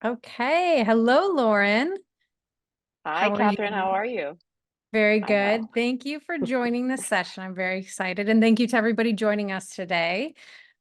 Okay. Hello, Lauren. Hi, How are you? Catherine. How are you? Very I'm good. well. Thank you for joining this session. I'm very excited. And thank you to everybody joining us today.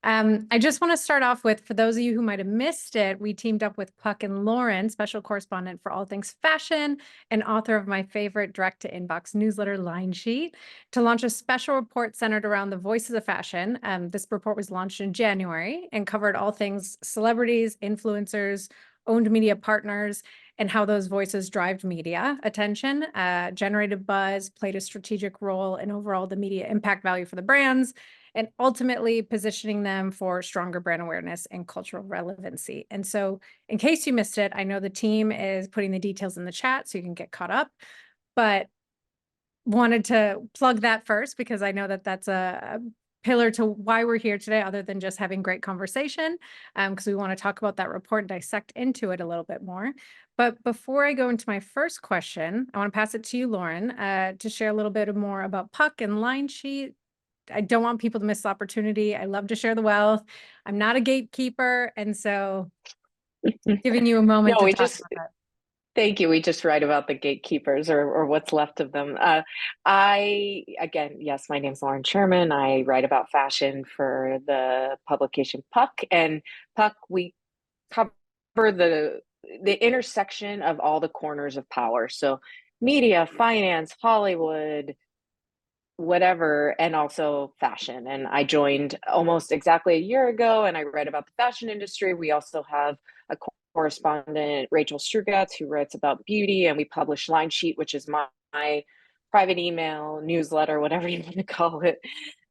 I just want to start off with, for those of you who might have missed it, we teamed up with Puck and Lauren, special correspondent for all things fashion and author of my favorite direct to inbox newsletter, Line Sheet, to launch a special report centered around the voices of fashion. This report was launched in January and covered all things celebrities, influencers, owned media partners, and how those voices drive media attention, generated buzz, played a strategic role in overall the media impact value for the brands, and ultimately positioning them for stronger brand awareness and cultural relevancy. And so, in case you missed it, I know the team is putting the details in the chat so you can get caught up, but wanted to plug that first because I know that that's a pillar to why we're here today, other than just having great conversation, because we want to talk about that report and dissect into it a little bit more. But before I go into my first question, I want to pass it to you, Lauren, to share a little bit more about Puck and Line Sheet. I don't want people to miss the opportunity. I love to share the wealth. I'm not a gatekeeper, and so giving you a moment No, to we talk just about thank you. We just write about the gatekeepers or what's left of them. Again, yes, my name's Lauren Sherman. I write about fashion for the publication Puck, and Puck, we cover the intersection of all the corners of power. So media, finance, Hollywood, whatever, and also fashion. And I joined almost exactly a year ago, and I read about the fashion industry. We also have a correspondent, Rachel Strugatz, who writes about beauty, and we publish Line Sheet, which is my private email newsletter, whatever you want to call it,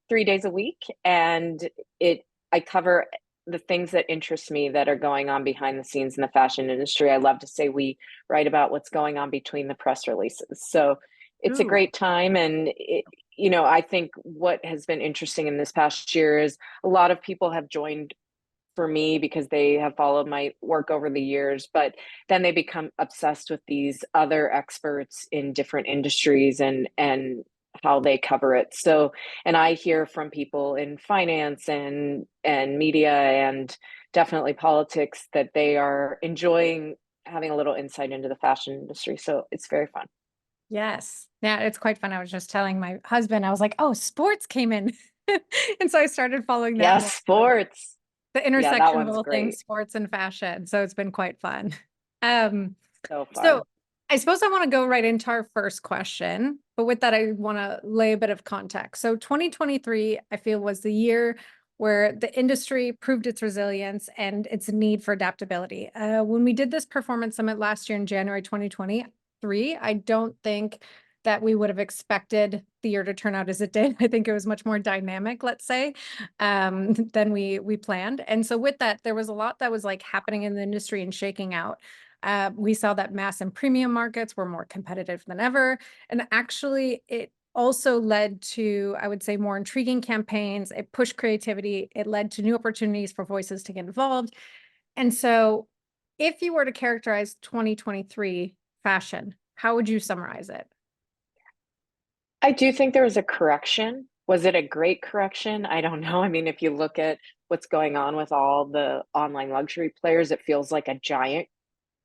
3 days a week. And it I cover the things that interest me that are going on behind the scenes in the fashion industry. I love to say we write about what's going on between the press releases. So it. it's a Ooh, great time, and I think what has been interesting in this past year is a lot of people have joined for me because they have followed my work over the years, but then they become obsessed with these other experts in different industries and how they cover it. So, and I hear from people in finance and media and definitely politics that they are enjoying having a little insight into the fashion industry. So it's very fun. yes. Yeah, it's quite fun. I was just telling my husband, I was like, oh, sports came in. And so I started following that Yes, more. sports. The Yeah, that intersection of one's all things great. sports and fashion. So it's been quite fun. Um, So so fun. I suppose I want to go right into our first question, but with that, I want to lay a bit of context. So 2023, I feel, was the year where the industry proved its resilience and its need for adaptability. When we did this performance summit last year in January 2023, I don't think that we would have expected the year to turn out as it did. I think it was much more dynamic, let's say, than we planned. And so with that, there was a lot that was like happening in the industry and shaking out. We saw that mass and premium markets were more competitive than ever. And actually, it also led to, I would say, more intriguing campaigns. It pushed creativity. It led to new opportunities for voices to get involved. And so, if you were to characterize 2023 fashion, how would you summarize it? I do think there was a correction. Was it a great correction? I don't know. I mean, if you look at what's going on with all the online luxury players, it feels like a giant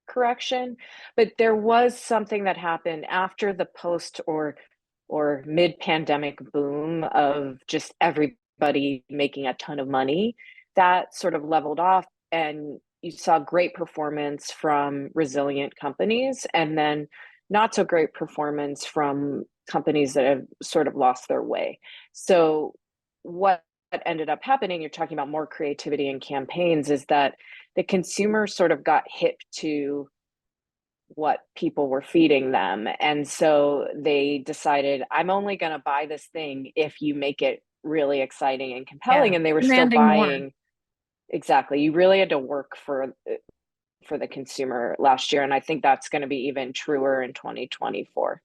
correction. But there was something that happened after the post or mid-pandemic boom of just everybody making a ton of money. That sort of leveled off, and you saw great performance from resilient companies, and then not so great performance from companies that have sort of lost their way. So what ended up happening, you're talking about more creativity and campaigns, is that the consumer sort of got hip to what people were feeding them. And so they decided, I'm only going to buy this thing if you make it really exciting and compelling. Yeah, And they were still demanding more. buying. Exactly. You really had to work for the consumer last year. And I think that's going to be even truer in 2024.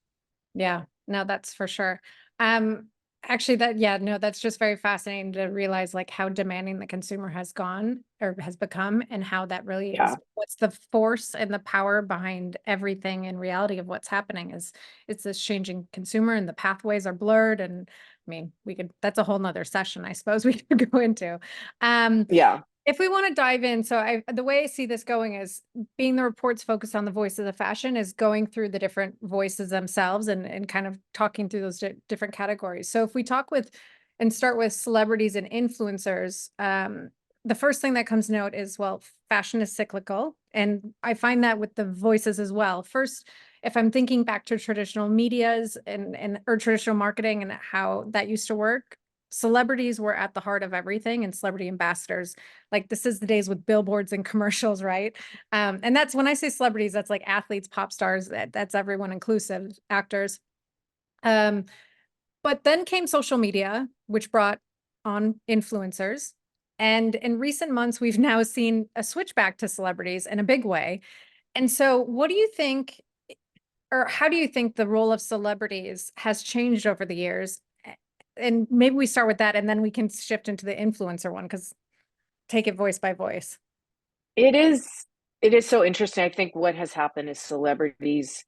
Yeah, no, that's for sure. Um, Actually yeah, no, that's just very fascinating to realize like how demanding the consumer has gone or has become and how that really is Yeah. what's the force and the power behind everything in reality of what's happening is it's this changing consumer and the pathways are blurred. And I mean, that's a whole nother session, I suppose we could go into. Um, Yeah. If we want to dive in, so the way I see this going is being the reports focused on the voices of fashion is going through the different voices themselves and kind of talking through those different categories. So if we talk with and start with celebrities and influencers, the first thing that comes to note is, well, fashion is cyclical. And I find that with the voices as well. First, if I'm thinking back to traditional medias and or traditional marketing and how that used to work, celebrities were at the heart of everything and celebrity ambassadors. Like this is the days with billboards and commercials, right? And that's when I say celebrities, that's like athletes, pop stars, that's everyone inclusive, actors. Um, but then came social media, which brought on influencers. And in recent months, we've now seen a switch back to celebrities in a big way. And so what do you think, or how do you think the role of celebrities has changed over the years? And maybe we start with that and then we can shift into the influencer one because take it voice by voice. It is it is so interesting. I think what has happened is celebrities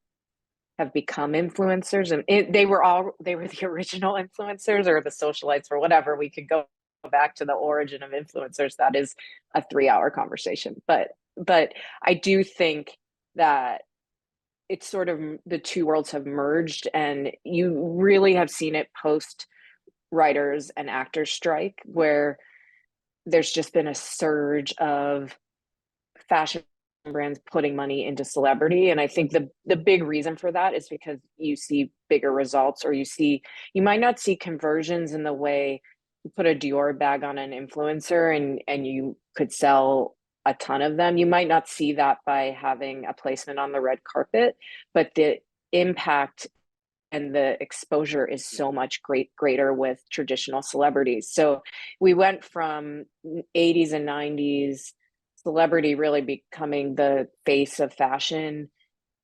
have become influencers, and they were the original influencers or the socialites or whatever. We could go back to the origin of influencers. That is a 3-hour conversation. But I do think that it's sort of the two worlds have merged, and you really have seen it post writers and actors strike, where there's just been a surge of fashion brands putting money into celebrity. And I think the big reason for that is because you see bigger results, or you might not see conversions in the way you put a Dior bag on an influencer and you could sell a ton of them. You might not see that by having a placement on the red carpet, but the impact and the exposure is so much greater with traditional celebrities. So we went from 80s and 90s celebrity really becoming the face of fashion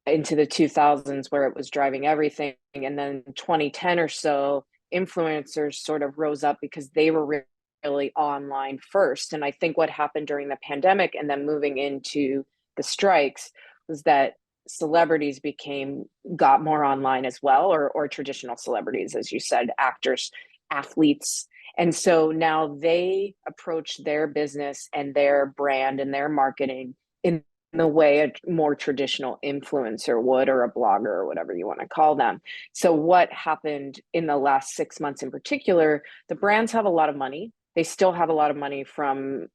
into the 2000s where it was driving everything, and then 2010 or so influencers sort of rose up because they were really online first. And I think what happened during the pandemic and then moving into the strikes was that celebrities became got more online as well, or traditional celebrities, as you said, actors, athletes. And so now they approach their business and their brand and their marketing in the way a more traditional influencer would, or a blogger, or whatever you want to call them. So what happened in the last 6 months in particular, the brands have a lot of money. They still have a lot of money from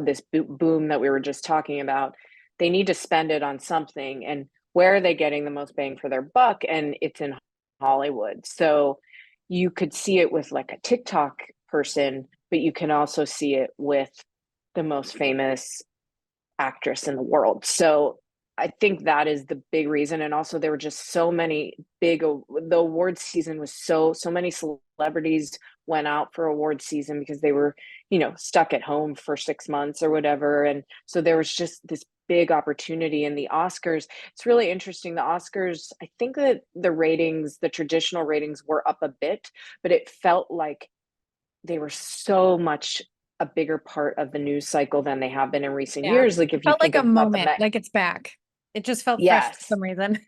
this boom that we were just talking about. They need to spend it on something. And where are they getting the most bang for their buck? And it's in Hollywood. So you could see it with like a TikTok person, but you can also see it with the most famous actress in the world. So I think that is the big reason. And also there were just so many the award season was so many celebrities went out for award season because they were, stuck at home for 6 months or whatever. And so there was just this big opportunity in the Oscars. It's really interesting. The Oscars, I think that the traditional ratings were up a bit, but it felt like they were so much a bigger part of the news cycle than they have been in recent Yeah. years. Like It if you felt think like a about the moment, Met, like it's back. It just felt fresh for yes, some reason.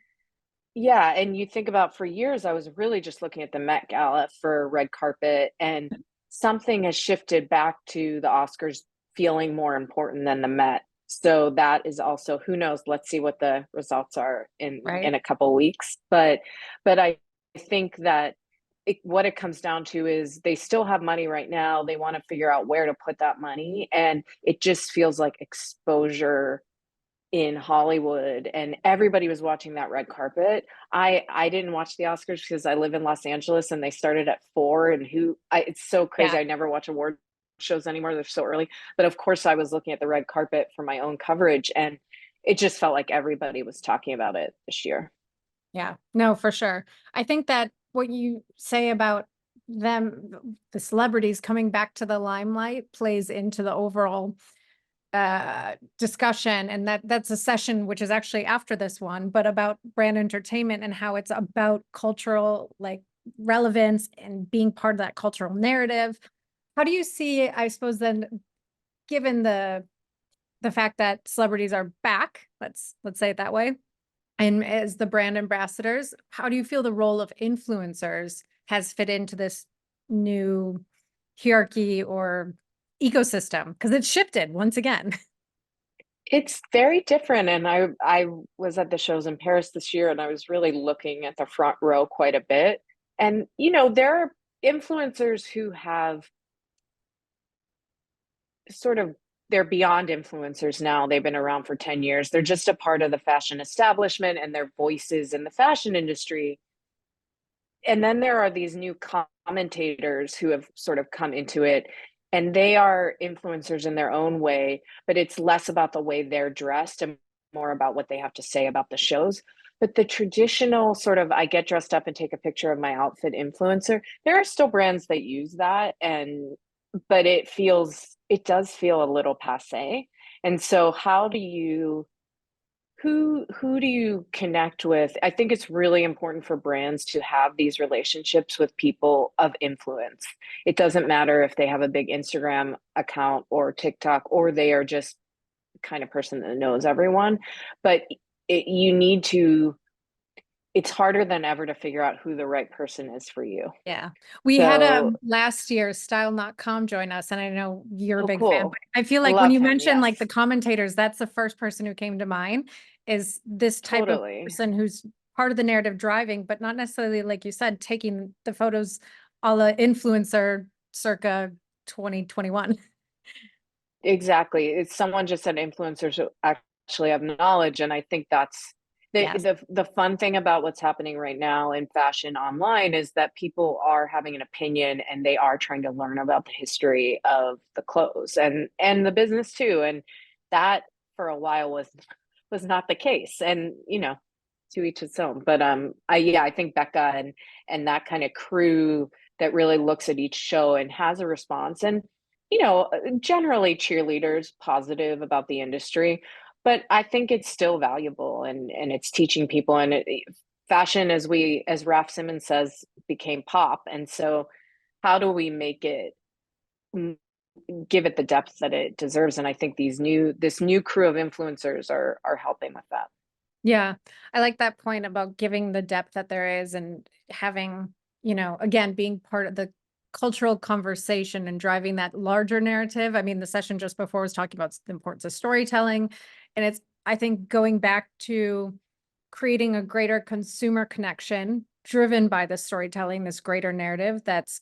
yeah, and you think about for years, I was really just looking at the Met Gala for red carpet, and something has shifted back to the Oscars feeling more important than the Met. So that is also, who knows? Let's see what the results are in Right. a couple of weeks. But I think that what it comes down to is they still have money right now. They want to figure out where to put that money, and it just feels like exposure in Hollywood, and everybody was watching that red carpet. I didn't watch the Oscars because I live in Los Angeles and they started at 4, and it's so crazy. Yeah. I never watch award shows anymore. They're so early. But of course I was looking at the red carpet for my own coverage, and it just felt like everybody was talking about it this year. Yeah. No, for sure. I think that what you say about them, the celebrities coming back to the limelight plays into the overall discussion, and that's a session which is actually after this one, but about brand entertainment and how it's about cultural like relevance and being part of that cultural narrative. How do you see, I suppose then, given the fact that celebrities are back, let's say it that way, and as the brand ambassadors, how do you feel the role of influencers has fit into this new hierarchy or ecosystem? Because it's shifted once again. It's very different. And I was at the shows in Paris this year and I was really looking at the front row quite a bit. And, there are influencers who have sort of, they're beyond influencers now. They've been around for 10 years. They're just a part of the fashion establishment and their voices in the fashion industry. And then there are these new commentators who have sort of come into it, and they are influencers in their own way, but it's less about the way they're dressed and more about what they have to say about the shows. But the traditional sort of, I get dressed up and take a picture of my outfit influencer, there are still brands that use that, and but it does feel a little passe. And so how do you who do you connect with? I think it's really important for brands to have these relationships with people of influence. It doesn't matter if they have a big Instagram account or TikTok, or they are just the kind of person that knows everyone. But you need to, it's harder than ever to figure out who the right person is for you. Yeah. We had So, last year style.com join us, and I know you're a oh, big fan, but cool. I feel like when Love you him. mentioned like Yes, the commentators, that's the first person who came to mind, is this type of totally. person who's part of the narrative driving, but not necessarily, like you said, taking the photos a la influencer circa 2021. Exactly. It's someone just said influencers who actually have knowledge. And I think that's Yes. the fun thing about what's happening right now in fashion online is that people are having an opinion and they are trying to learn about the history of the clothes and the business too. And that for a while was not the case. And to each its own. But I think Becca and that kind of crew that really looks at each show and has a response. And generally cheerleaders positive about the industry, but I think it's still valuable and it's teaching people. And fashion, as Raf Simons says, became pop. And so how do we make it, give it the depth that it deserves? And I think this new crew of influencers are helping with that. Yeah, I like that point about giving the depth that there is and having, again, being part of the cultural conversation and driving that larger narrative. I mean, the session just before was talking about the importance of storytelling. And it's, I think, going back to creating a greater consumer connection driven by the storytelling, this greater narrative that's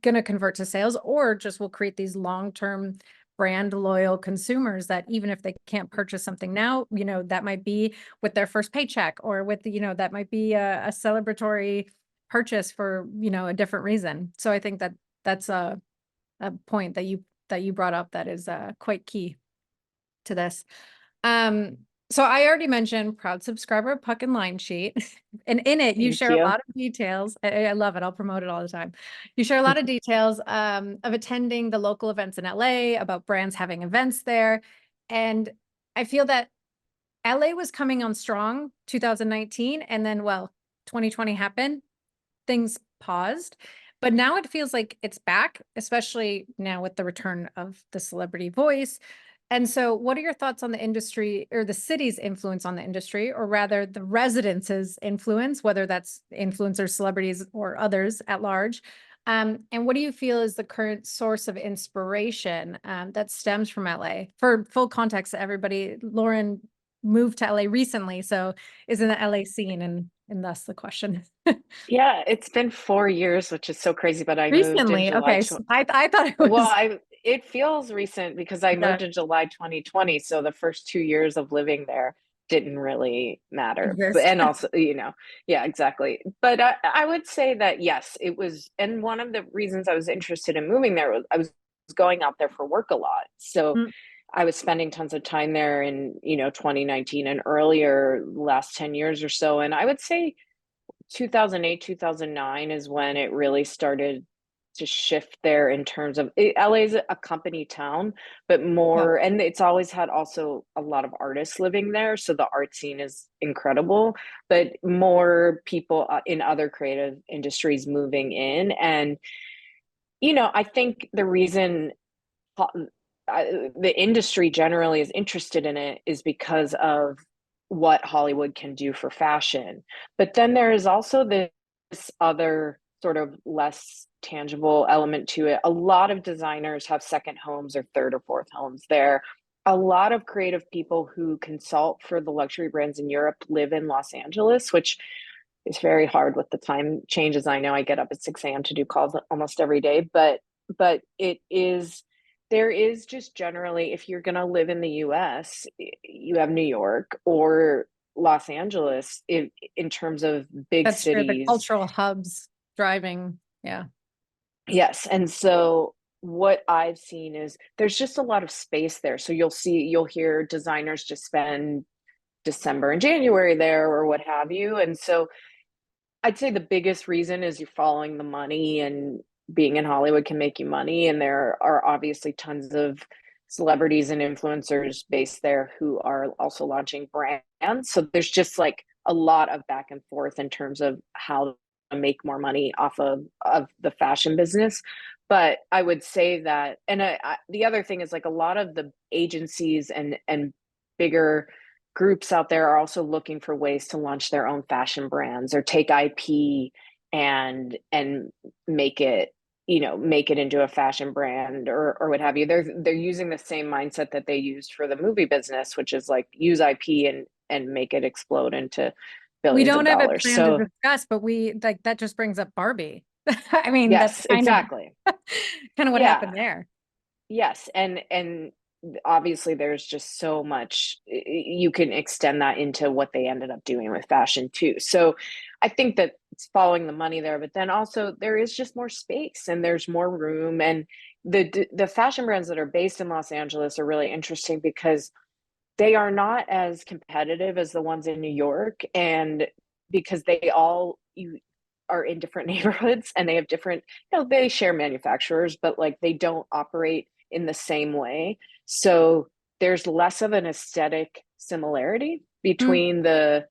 going to convert to sales, or just will create these long-term brand loyal consumers that even if they can't purchase something now, that might be with their first paycheck, or with that might be a celebratory purchase for, a different reason. So I think that that's a point that you brought up that is quite key to this. So I already mentioned proud subscriber of Puck and Line Sheet, and in it you Thank share a you. lot of details. I love it. I'll promote it all the time. You share a lot of details of attending the local events in LA, about brands having events there, and I feel that LA was coming on strong 2019, and then 2020 happened, things paused, but now it feels like it's back, especially now with the return of the celebrity voice. And so what are your thoughts on the industry, or the city's influence on the industry, or rather the residents' influence, whether that's influencers, celebrities, or others at large? And what do you feel is the current source of inspiration that stems from LA? For full context, everybody, Lauren moved to LA recently, so is in the LA scene, and thus the question. Yeah, it's been 4 years, which is so crazy, but I moved in Recently, July. okay, I thought it Well, was it feels recent because I the moved in July 2020, so the first 2 years of living there didn't really matter. But exist. and also, yeah, exactly. But I would say that yes, it was, and one of the reasons I was interested in moving there was I was going out there for work a lot. So Mm, I was spending tons of time there in, 2019 and earlier, last 10 years or so. And I would say 2008, 2009 is when it really started to shift there in terms of LA is a company town, but yeah. more, and it's always had also a lot of artists living there. So the art scene is incredible, but more people in other creative industries moving in. And, I think the reason the industry generally is interested in it is because of what Hollywood can do for fashion. But then there is also this other sort of less tangible element to it. A lot of designers have second homes or third or fourth homes there. A lot of creative people who consult for the luxury brands in Europe live in Los Angeles, which is very hard with the time changes. I know I get up at 6 a.m. to do calls almost every day, but it is, there is just generally, if you're going to live in the US, you have New York or Los Angeles in terms of big That's true. The cities. cultural hubs driving. Yeah. Yes. And so what I've seen is there's just a lot of space there. So you'll hear designers just spend December and January there or what have you. And so I'd say the biggest reason is you're following the money, and being in Hollywood can make you money. And there are obviously tons of celebrities and influencers based there who are also launching brands. So there's just like a lot of back and forth in terms of how to make more money off of the fashion business. But I would say that, and the other thing is like a lot of the agencies and bigger groups out there are also looking for ways to launch their own fashion brands or take IP and make it, make it into a fashion brand or what have you. They're using the same mindset that they used for the movie business, which is like use IP and make it explode into We billions of don't have it dollars. planned to So discuss, but we like that just brings up Barbie. I mean, that's yes, kind of exactly. kind of what Yeah. happened there. Yes, and obviously there's just so much you can extend that into what they ended up doing with fashion too. So I think that it's following the money there, but then also there is just more space and there's more room. And the fashion brands that are based in Los Angeles are really interesting because they are not as competitive as the ones in New York, and because they all you are in different neighborhoods and they have different, they share manufacturers, but like they don't operate in the same way. So there's less of an aesthetic similarity Mm. between the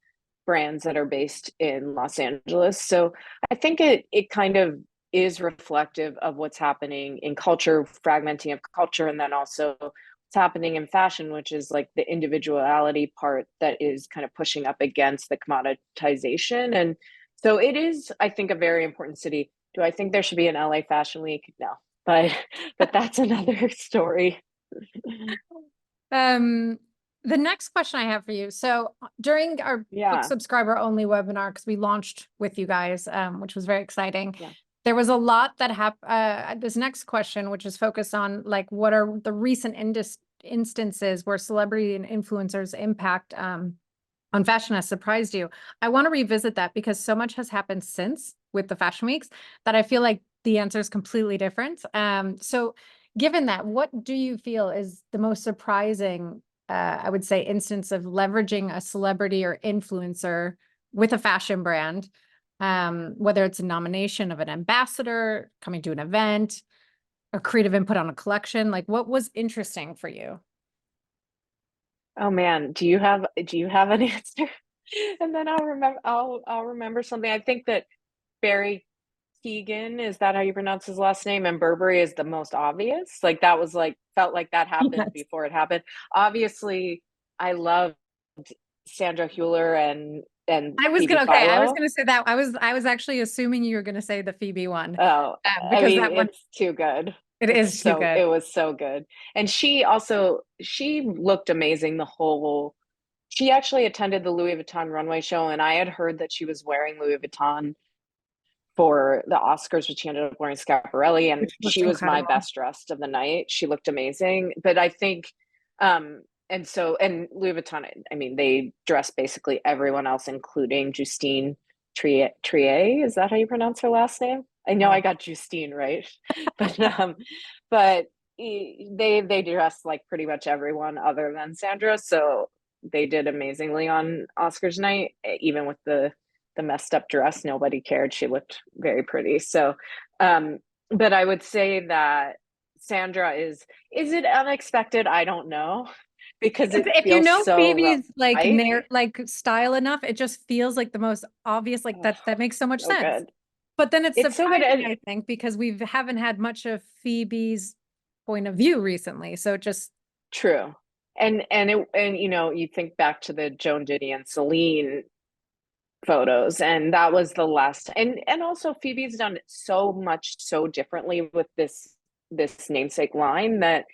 brands that are based in Los Angeles. So I think it kind of is reflective of what's happening in culture, fragmenting of culture, and then also what's happening in fashion, which is like the individuality part that is kind of pushing up against the commoditization. And so it is, I think, a very important city. Do I think there should be an LA Fashion Week? No, but that's another story. Um, the next question I have for you. So during our book Yeah, subscriber only webinar, because we launched with you guys, which was very exciting. yeah. There was a lot that happened. This next question, which is focused on like what are the recent instances where celebrity and influencers impact on fashion has surprised you. I want to revisit that because so much has happened since with the fashion weeks that I feel like the answer is completely different. So given that, what do you feel is the most surprising, I would say, instance of leveraging a celebrity or influencer with a fashion brand, whether it's a nomination of an ambassador, coming to an event, a creative input on a collection? Like, what was interesting for you? Oh man, do you have an answer? And then I'll remember something. I think that Barry Keegan, is that how you pronounce his last name? And Burberry is the most obvious. Like that was like felt like that happened Yes. before it happened. Obviously, I loved Sandra Hüller and Phoebe I was Philo. gonna say that. I was actually assuming you were gonna say the Phoebe one, Oh, I because mean, that one, it's too good. it is too good. It was so good. And she looked amazing the whole, she actually attended the Louis Vuitton runway show, and I had heard that she was wearing Louis Vuitton for the Oscars, which she ended up wearing Schiaparelli, and Which looks she was my incredible. best dressed of the night. She looked amazing. But I think and Louis Vuitton, I mean, they dress basically everyone else, including Justine Trier. Is that how you pronounce her last name? I know I Oh, got Justine right, but they dressed like pretty much everyone other than Sandra. So they did amazingly on Oscars night, even with the messed up dress. Nobody cared. She looked very pretty. So, but I would say that Sandra is it unexpected? I don't know because it if you feels know so Phoebe's like right. like style enough, it just feels like the most obvious. Like Oh, that makes so much so sense. good. But then it's It's so good. surprising, And I think, because we haven't had much of Phoebe's point of view recently. So it just true. And you think back to the Joan Didion Celine photos, and that was the last. And also Phoebe's done it so much so differently with this namesake line that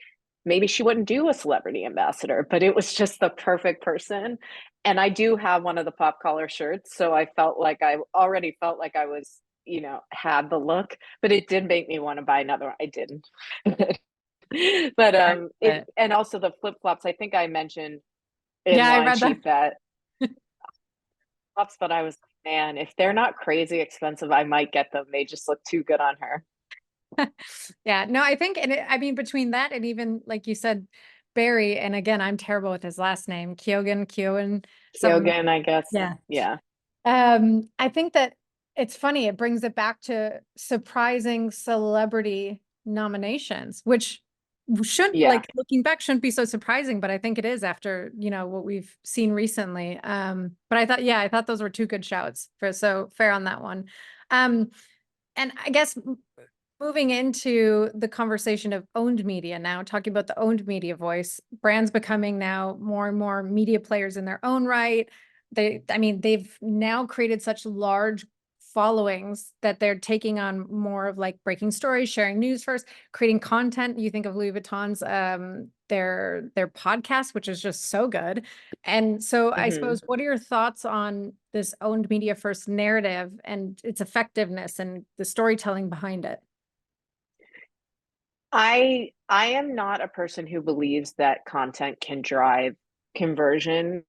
maybe she wouldn't do a celebrity ambassador, but it was just the perfect person. And I do have one of the pop collar shirts, so I felt like I already felt like I was, had the look, but it did make me want to buy another one. I didn't. But it, and also the flip flops, I think I mentioned in Yeah, I Line read that. Sheet that flops, but I was like, man, if they're not crazy expensive, I might get them. They just look too good on her. Yeah, no, I think, and I mean, between that and even like you said, Barry, and again, I'm terrible with his last name, Keoghan, something. Yogan, I guess. Yeah. Yeah. I think that it's funny. It brings it back to surprising celebrity nominations, which shouldn't, Yeah. like, looking back, shouldn't be so surprising, but I think it is after, what we've seen recently. But I thought, yeah, I thought those were two good shouts so fair on that one. Um, and I guess moving into the conversation of owned media now, talking about the owned media voice, brands becoming now more and more media players in their own right. I mean, they've now created such large followings that they're taking on more of like breaking stories, sharing news first, creating content. You think of Louis Vuitton's their podcast, which is just so good. And so I Hmm. suppose, what are your thoughts on this owned media first narrative and its effectiveness and the storytelling behind it? I am not a person who believes that content can drive conversion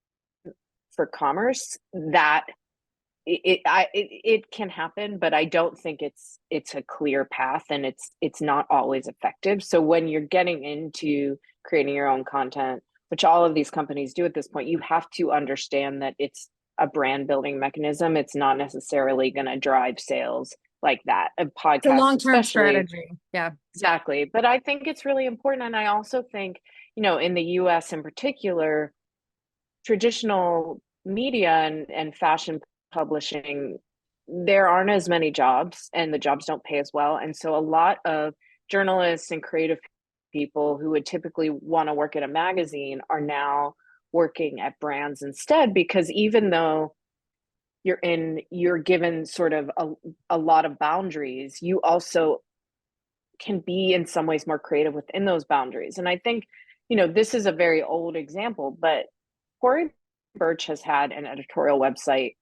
for commerce. That it can happen, but I don't think it's a clear path, and it's not always effective. So when you're getting into creating your own content, which all of these companies do at this point, you have to understand that it's a brand building mechanism. It's not necessarily going to drive sales like that. A It's a podcast, long-term especially. strategy. Yeah. Exactly. But I think it's really important. And I also think, in the US in particular, traditional media and fashion publishing, there aren't as many jobs and the jobs don't pay as well. And so a lot of journalists and creative people who would typically want to work at a magazine are now working at brands instead, because even though you're given sort of a lot of boundaries, you also can be in some ways more creative within those boundaries. And I think, this is a very old example, but Corey Birch has had an editorial website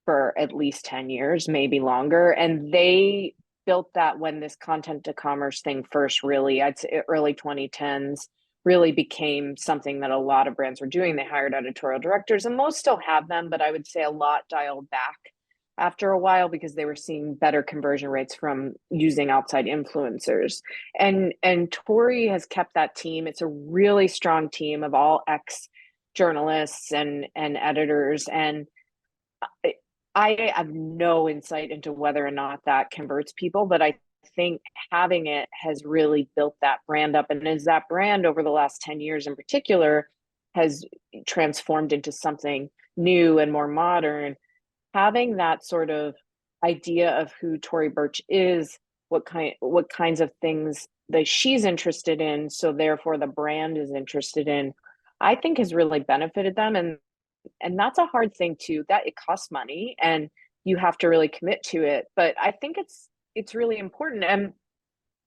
for at least 10 years, maybe longer. And they built that when this content to commerce thing first, really, I'd say early 2010s, really became something that a lot of brands were doing. They hired editorial directors, and most still have them, but I would say a lot dialed back after a while because they were seeing better conversion rates from using outside influencers. And Tori has kept that team. It's a really strong team of all ex journalists and editors. And I have no insight into whether or not that converts people, but I think having it has really built that brand up. And as that brand over the last 10 years in particular has transformed into something new and more modern, having that sort of idea of who Tory Burch is, what kinds of things that she's interested in, so therefore the brand is interested in, I think has really benefited them. And that's a hard thing too. That it costs money and you have to really commit to it. But I think it's really important. And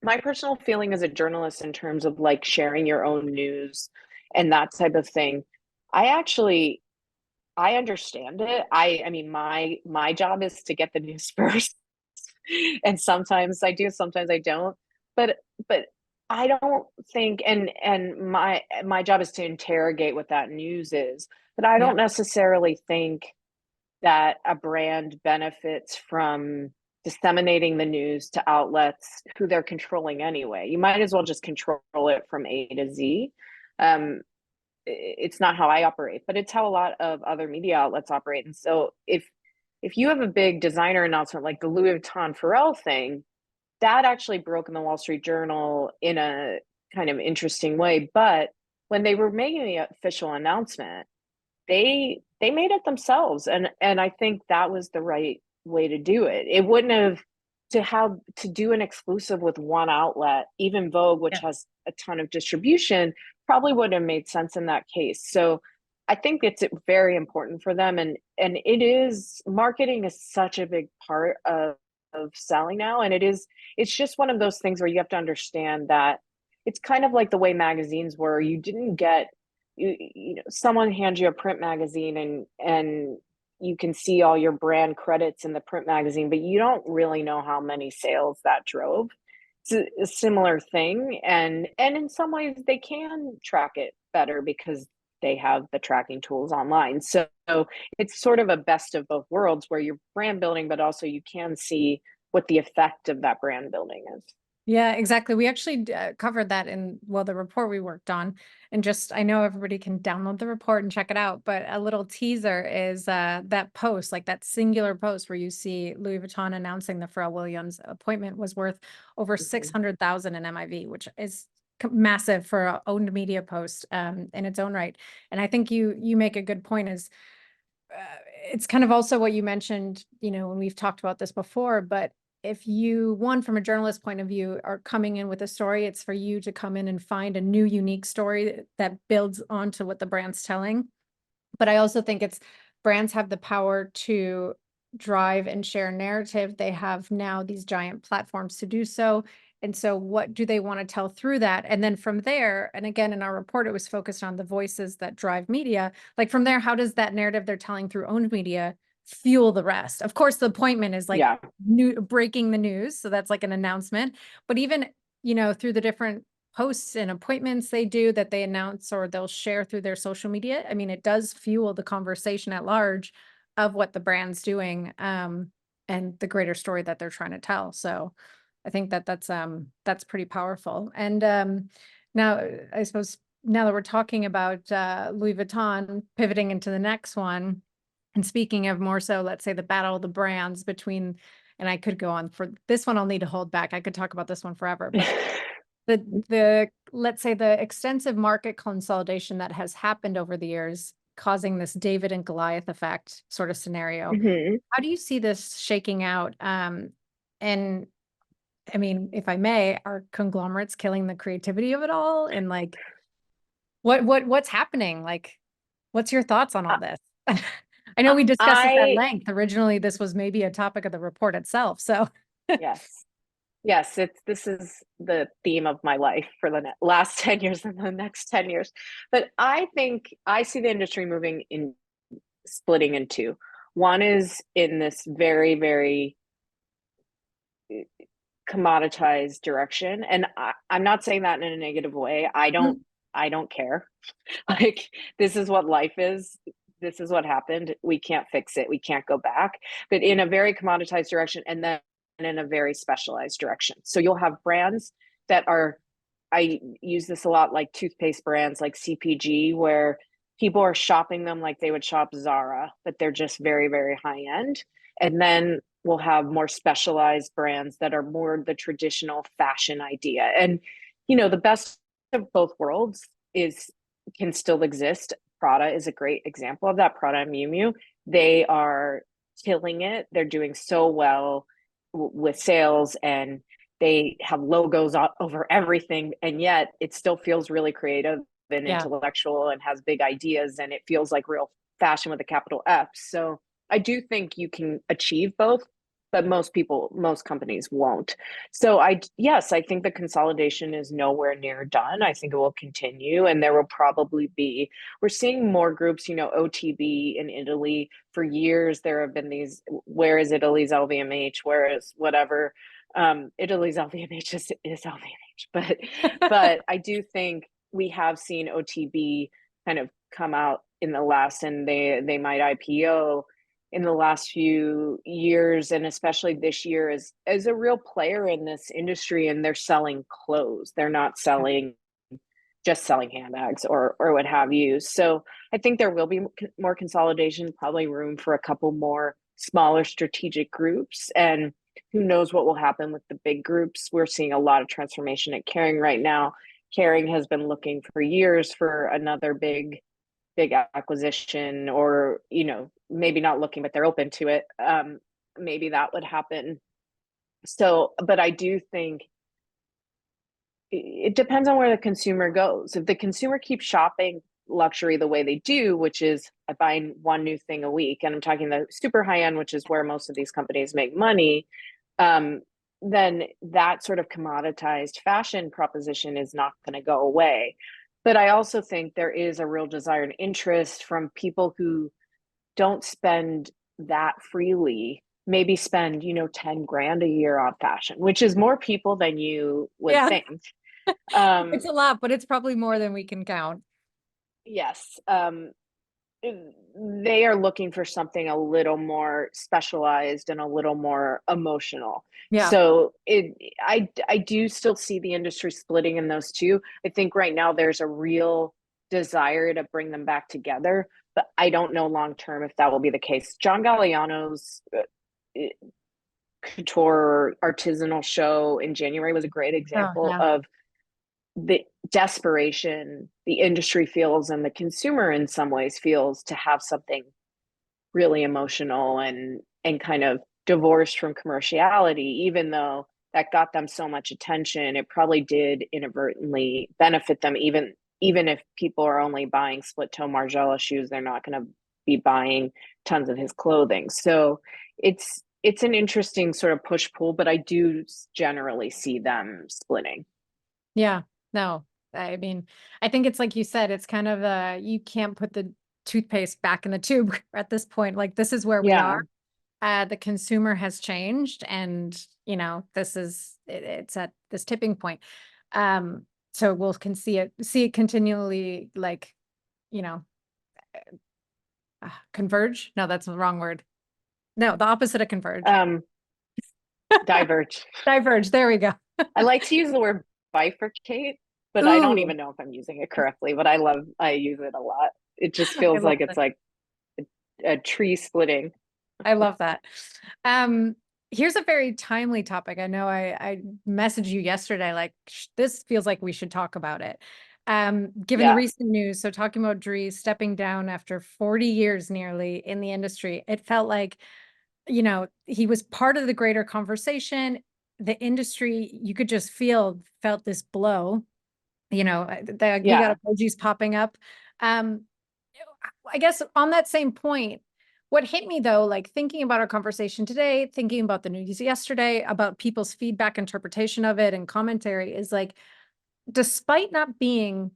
my personal feeling as a journalist in terms of like sharing your own news and that type of thing, I actually I understand it. I mean my job is to get the news first. And sometimes I do, sometimes I don't. But I don't think, and my job is to interrogate what that news is, but I Yeah. don't necessarily think that a brand benefits from disseminating the news to outlets who they're controlling anyway. You might as well just control it from A to Z. Um, it's not how I operate, but it's how a lot of other media outlets operate. And so if you have a big designer announcement like the Louis Vuitton Pharrell thing, that actually broke in the Wall Street Journal in a kind of interesting way. But when they were making the official announcement, they made it themselves, and I think that was the right way to do it. It wouldn't have to do an exclusive with one outlet, even Vogue, which Yeah. has a ton of distribution, probably wouldn't have made sense in that case. So I think it's very important for them, and it is, marketing is such a big part of selling now, and it's just one of those things where you have to understand that it's kind of like the way magazines were. You didn't get, you know, someone hands you a print magazine, and you can see all your brand credits in the print magazine, but you don't really know how many sales that drove. It's a similar thing, and in some ways they can track it better because they have the tracking tools online. So it's sort of a best of both worlds where you're brand building, but also you can see what the effect of that brand building is. Yeah, exactly. We actually covered that in, well, the report we worked on. And just, I know everybody can download the report and check it out, but a little teaser is that post, like that singular post where you see Louis Vuitton announcing the Pharrell Williams appointment was worth over 600,000 in MIV, which is massive for an owned media post in its own right. And I think you make a good point is uh, it's kind of also what you mentioned, you know, when we've talked about this before, but if you, one, from a journalist point of view, are coming in with a story, it's for you to come in and find a new, unique story that builds onto what the brand's telling. But I also think it's brands have the power to drive and share narrative. They have now these giant platforms to do so. And so what do they want to tell through that? And then from there, and again, in our report, it was focused on the voices that drive media. Like from there, how does that narrative they're telling through owned media fuel the rest? Of course, the appointment is like Yeah. new breaking the news. So that's like an announcement. But even, you know, through the different posts and appointments they do that they announce or they'll share through their social media. I mean, it does fuel the conversation at large of what the brand's doing and the greater story that they're trying to tell. So I think that that's pretty powerful. And now I suppose now that we're talking about Louis Vuitton, pivoting into the next one, and speaking of more so, let's say the battle of the brands between, and I could go on for this one, I'll need to hold back. I could talk about this one forever, but the let's say the extensive market consolidation that has happened over the years, causing this David and Goliath effect sort of scenario. Mhm. How do you see this shaking out? And I mean, if I may, are conglomerates killing the creativity of it all? And like, what's happening? Like, what's your thoughts on all this? I know we discussed this at I length. Originally, this was maybe a topic of the report itself. So Yes. Yes, this is the theme of my life for the last 10 years and the next 10 years. But I think I see the industry moving in, splitting in two. One is in this very, very commoditized direction. And I'm not saying that in a negative way. I don't care. Like, this is what life is. This is what happened. We can't fix it. We can't go back. But in a very commoditized direction, and then in a very specialized direction. So you'll have brands that are, I use this a lot, like toothpaste brands like CPG, where people are shopping them like they would shop Zara, but they're just very, very high end. And then we'll have more specialized brands that are more the traditional fashion idea. And, you know, the best of both worlds is, can still exist. Prada is a great example of that. Prada and Miu Miu, they are killing it. They're doing so well with sales, and they have logos over everything, and yet it still feels really creative and yeah. intellectual and has big ideas, and it feels like real fashion with a capital F. So I do think you can achieve both, but most companies won't. So yes, I think the consolidation is nowhere near done. I think it will continue, and there will probably be, we're seeing more groups, you know, OTB in Italy. For years there have been these, where is Italy's LVMH, where is whatever. Italy's LVMH is LVMH, but I do think we have seen OTB kind of come out in the last, and they might IPO in the last few years, and especially this year, as a real player in this industry, and they're selling clothes. They're not just selling handbags or what have you. So I think there will be more consolidation, probably room for a couple more smaller strategic groups, and who knows what will happen with the big groups. We're seeing a lot of transformation at Kering right now. Kering has been looking for years for another big acquisition, or, you know, maybe not looking, but they're open to it. Maybe that would happen. So, but I do think it depends on where the consumer goes. If the consumer keeps shopping luxury the way they do, which is buying one new thing a week, and I'm talking the super high end, which is where most of these companies make money, um, then that sort of commoditized fashion proposition is not going to go away. But I also think there is a real desire and interest from people who don't spend that freely, maybe spend, 10 grand a year on fashion, which is more people than you would Yeah, think. Um, it's a lot, but it's probably more than we can count. yes. They are looking for something a little more specialized and a little more emotional. Yeah. So I do still see the industry splitting in those two. I think right now there's a real desire to bring them back together, but I don't know long term if that will be the case. John Galliano's couture artisanal show in January was a great Oh, example yeah. of the desperation the industry feels and the consumer in some ways feels to have something really emotional and kind of divorced from commerciality. Even though that got them so much attention, it probably did inadvertently benefit them. Even if people are only buying split toe Margiela shoes, they're not going to be buying tons of his clothing. So it's an interesting sort of push pull, but I do generally see them splitting. Yeah. No, I mean, I think it's like you said, it's kind of you can't put the toothpaste back in the tube at this point. Like this is where we are. Yeah. The consumer has changed, and it's at this tipping point. So we'll can see it continually, like, you know, converge. No, that's the wrong word. No, the opposite of converge. Um, diverge. Diverge. There we go. I like to use the word bifurcate, but I don't Ooh, even know if I'm using it correctly, but I use it a lot. It just I feels love like it's that. like a tree splitting. I love that. Um, Here's a very timely topic. I know I messaged you yesterday, like this feels like we should talk about it. Given the Yeah. recent news, so talking about Dries stepping down after 40 years nearly in the industry, it felt like, he was part of the greater conversation. The industry, you could just felt this blow, we got Yeah. emojis popping up. Um, I guess on that same point, what hit me though, like thinking about our conversation today, thinking about the news yesterday, about people's feedback, interpretation of it, and commentary is like, despite not being,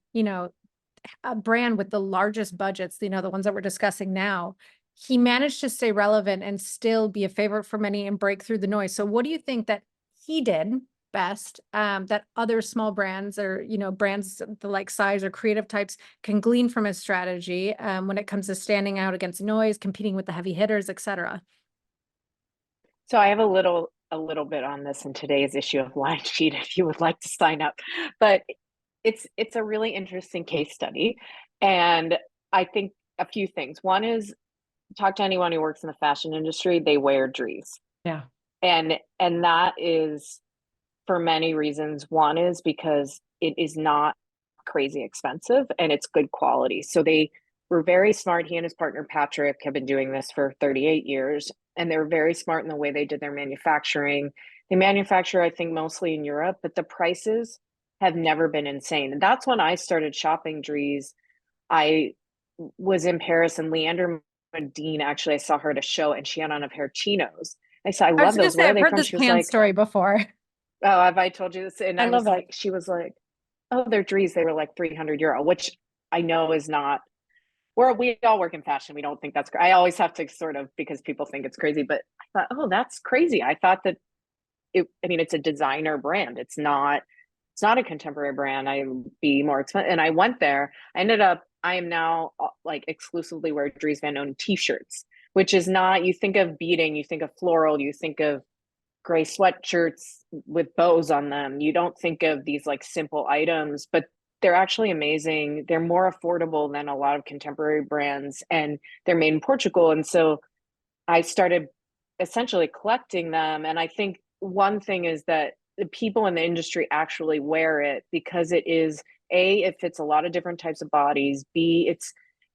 a brand with the largest budgets, the ones that we're discussing now, he managed to stay relevant and still be a favorite for many and break through the noise. So what do you think that he did best, that other small brands or, brands the like size or creative types can glean from his strategy, when it comes to standing out against noise, competing with the heavy hitters, et cetera? So I have a little bit on this in today's issue of Line Sheet if you would like to sign up. But it's a really interesting case study. And I think a few things. One is talk to anyone who works in the fashion industry, they wear Dries. Yeah. And that is for many reasons. One is because it is not crazy expensive and it's good quality. So they were very smart. He and his partner Patrick have been doing this for 38 years, and they're very smart in the way they did their manufacturing. They manufacture, I think, mostly in Europe, but the prices have never been insane. And that's when I started shopping Dries. I was in Paris, and Leander Dean, actually, I saw her at a show and she had on a pair of chinos. I said, I I was love gonna those. say, Where are I've they heard from? this She was pan like, story before. oh, have I told you this? And I I love was it. like, she was like, oh, they're Dries. They were like 300 euro, which I know is not, we all work in fashion. We don't think that's, I always have to sort of, because people think it's crazy, but I thought, oh, that's crazy. I thought that I mean, it's a designer brand. It's not a contemporary brand. I'd be more expensive. And I went there. I am now like exclusively wear Dries Van Noten t-shirts, which is not, you think of beading, you think of floral, you think of gray sweatshirts with bows on them. You don't think of these like simple items, but they're actually amazing. They're more affordable than a lot of contemporary brands, and they're made in Portugal. And so I started essentially collecting them. And I think one thing is that the people in the industry actually wear it because it fits a lot of different types of bodies. B,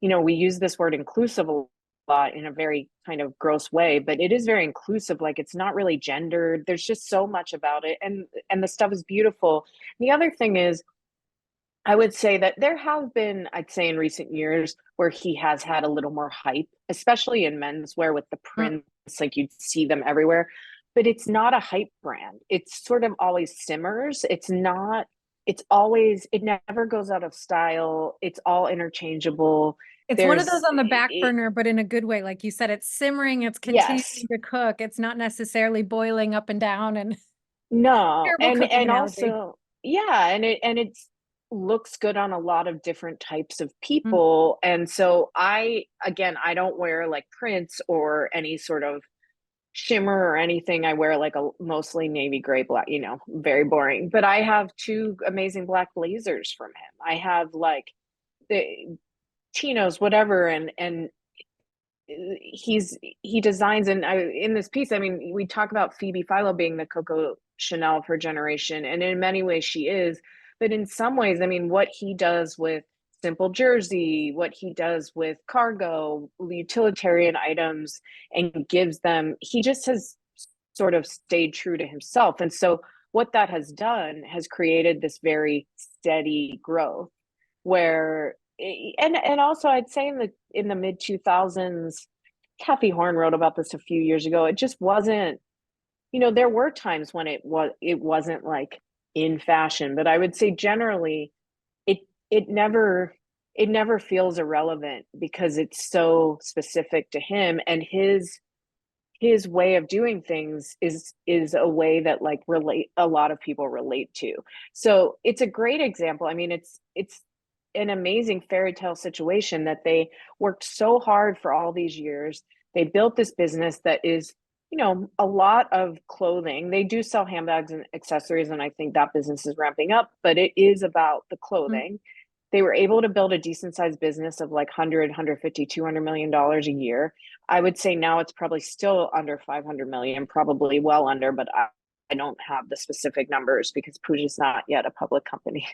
we use this word inclusive a lot in a very kind of gross way, but it is very inclusive. Like it's not really gendered. There's just so much about it. And the stuff is beautiful. The other thing is I would say that there have been, I'd say in recent years, where he has had a little more hype, especially in menswear with the Mm. prints, like you'd see them everywhere. But it's not a hype brand. It's sort of always simmers. It's not, it's always, it never goes out of style. It's all interchangeable. It's one of those There's, on the back burner, but in a good way. Like you said, it's simmering, it's continuing yes, to cook. It's not necessarily boiling up and down and no, terrible cooking and analogy. also, yeah, and it's looks good on a lot of different types of Mm. people. And so I, again, I don't wear like prints or any sort of shimmer or anything. I wear like a mostly navy gray black, very boring. But I have two amazing black blazers from him. I have like the chinos, whatever, and he designs, and in this piece, I mean, we talk about Phoebe Philo being the Coco Chanel of her generation, and in many ways she is, but in some ways, I mean, what he does with simple jersey, what he does with cargo, utilitarian items, and gives them, he just has sort of stayed true to himself. And so what that has done has created this very steady growth where, and also I'd say in the mid 2000s, Kathy Horn wrote about this a few years ago. It just wasn't, there were times when it wasn't like in fashion, but I would say generally it it never it never feels irrelevant because it's so specific to him, and his way of doing things is a way that like relate a lot of people relate to. So it's a great example. I mean, it's an amazing fairy tale situation that they worked so hard for all these years. They built this business that is, a lot of clothing. They do sell handbags and accessories, and I think that business is ramping up, but it is about the Mm. clothing. They were able to build a decent sized business of like 100, 150, $200 million a year. I would say now it's probably still under 500 million, probably well under, but I don't have the specific numbers because Puig is not yet a public company.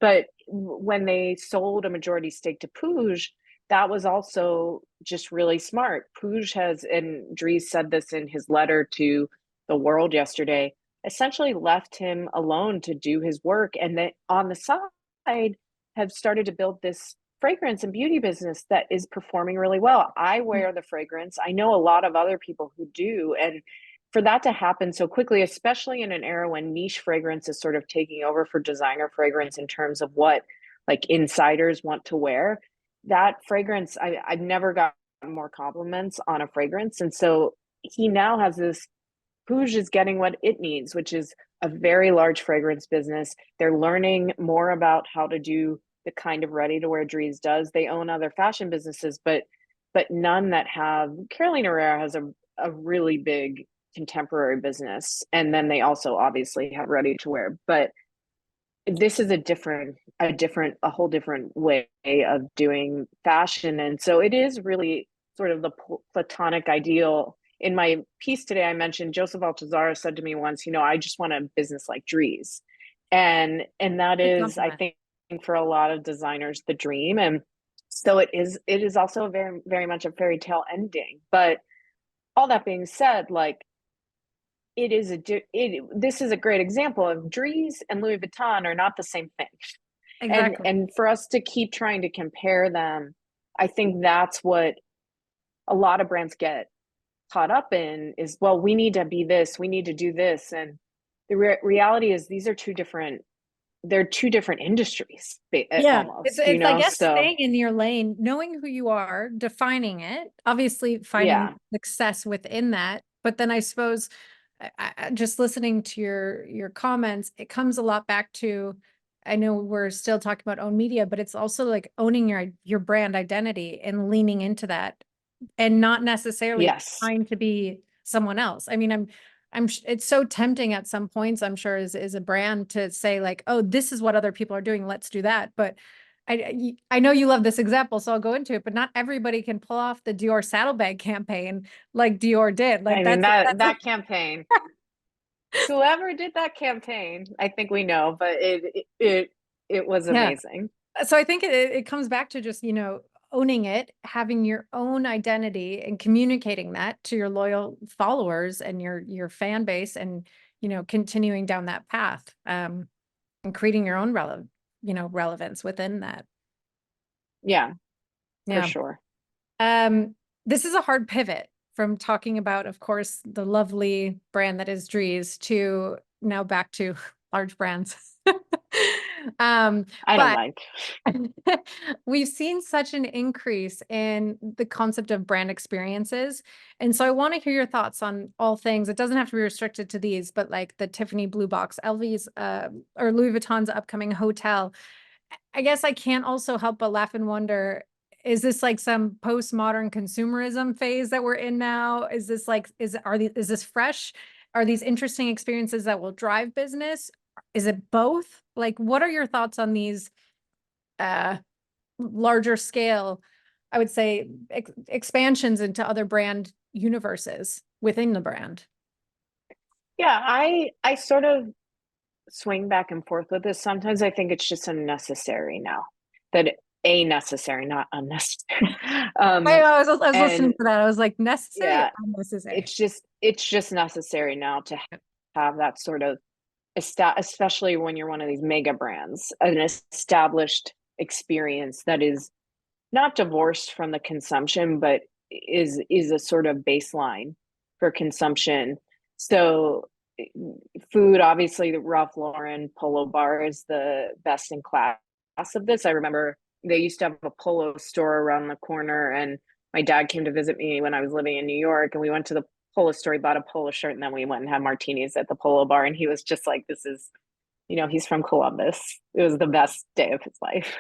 But when they sold a majority stake to Puig, that was also just really smart. Puig has, and Dries said this in his letter to the world yesterday, essentially left him alone to do his work. And that on the side, have started to build this fragrance and beauty business that is performing really well. I Mm. wear the fragrance. I know a lot of other people who do. And for that to happen so quickly, especially in an era when niche fragrance is sort of taking over for designer fragrance in terms of what like insiders want to wear, that fragrance, I've never gotten more compliments on a fragrance. And so he now has this, Puig is getting what it needs, which is a very large fragrance business. They're learning more about how to do the kind of ready to wear Dries does. They own other fashion businesses, but none that have. Carolina Herrera has a really big contemporary business, and then they also obviously have ready to wear. But this is a whole different way of doing fashion, and so it is really sort of the platonic ideal. In my piece today, I mentioned Joseph Altazara said to me once, I just want a business like Dries. And that Big is, I compliment. think, for a lot of designers, the dream. And so it is also very, very much a fairy tale ending. But all that being said, like this is a great example of Dries and Louis Vuitton are not the same thing. And Exactly. and for us to keep trying to compare them, I think that's what a lot of brands get caught up in is, well, we need to be this, we need to do this. And the reality is these are they're two different industries Yeah, it's almost, it's I guess so staying in your lane, knowing who you are, defining it, obviously finding yeah. success within that. But then I suppose just listening to your comments, it comes a lot back to, I know we're still talking about own media, but it's also like owning your brand identity and leaning into that and not necessarily Yes, trying to be someone else. I mean, it's so tempting at some points, I'm sure, as a brand to say like, oh, this is what other people are doing, let's do that. But I know you love this example, so I'll go into it, but not everybody can pull off the Dior saddlebag campaign like Dior did. Like I mean that that's that campaign, whoever did that campaign, I think we know, but it was yeah. amazing. So I think it comes back to just, owning it, having your own identity and communicating that to your loyal followers and your fan base and, continuing down that path, and creating your own relevance within that. Yeah, for Yeah. sure. This is a hard pivot from talking about, of course, the lovely brand that is Dries to now back to large brands. I don't But mind. we've seen such an increase in the concept of brand experiences. And so I want to hear your thoughts on all things. It doesn't have to be restricted to these, but like the Tiffany Blue Box, LV's, or Louis Vuitton's upcoming hotel. I guess I can't also help but laugh and wonder, is this like some postmodern consumerism phase that we're in now? Is this like, is this fresh? Are these interesting experiences that will drive business? Is it both? Like, what are your thoughts on these larger scale, I would say, expansions into other brand universes within the brand? Yeah, I sort of swing back and forth with this. Sometimes I think it's just unnecessary now. That a necessary, not unnecessary. I was listening And to that. I was like, necessary or yeah, unnecessary? it's just necessary now to have that sort of especially when you're one of these mega brands, an established experience that is not divorced from the consumption, but is a sort of baseline for consumption. So food, obviously, the Ralph Lauren Polo Bar is the best in class of this. I remember they used to have a polo store around the corner, and my dad came to visit me when I was living in New York, and we went to the polo store. He bought a polo shirt, and then we went and had martinis at the polo bar, and he was just like, "This is." He's from Columbus. It was the best day of his life.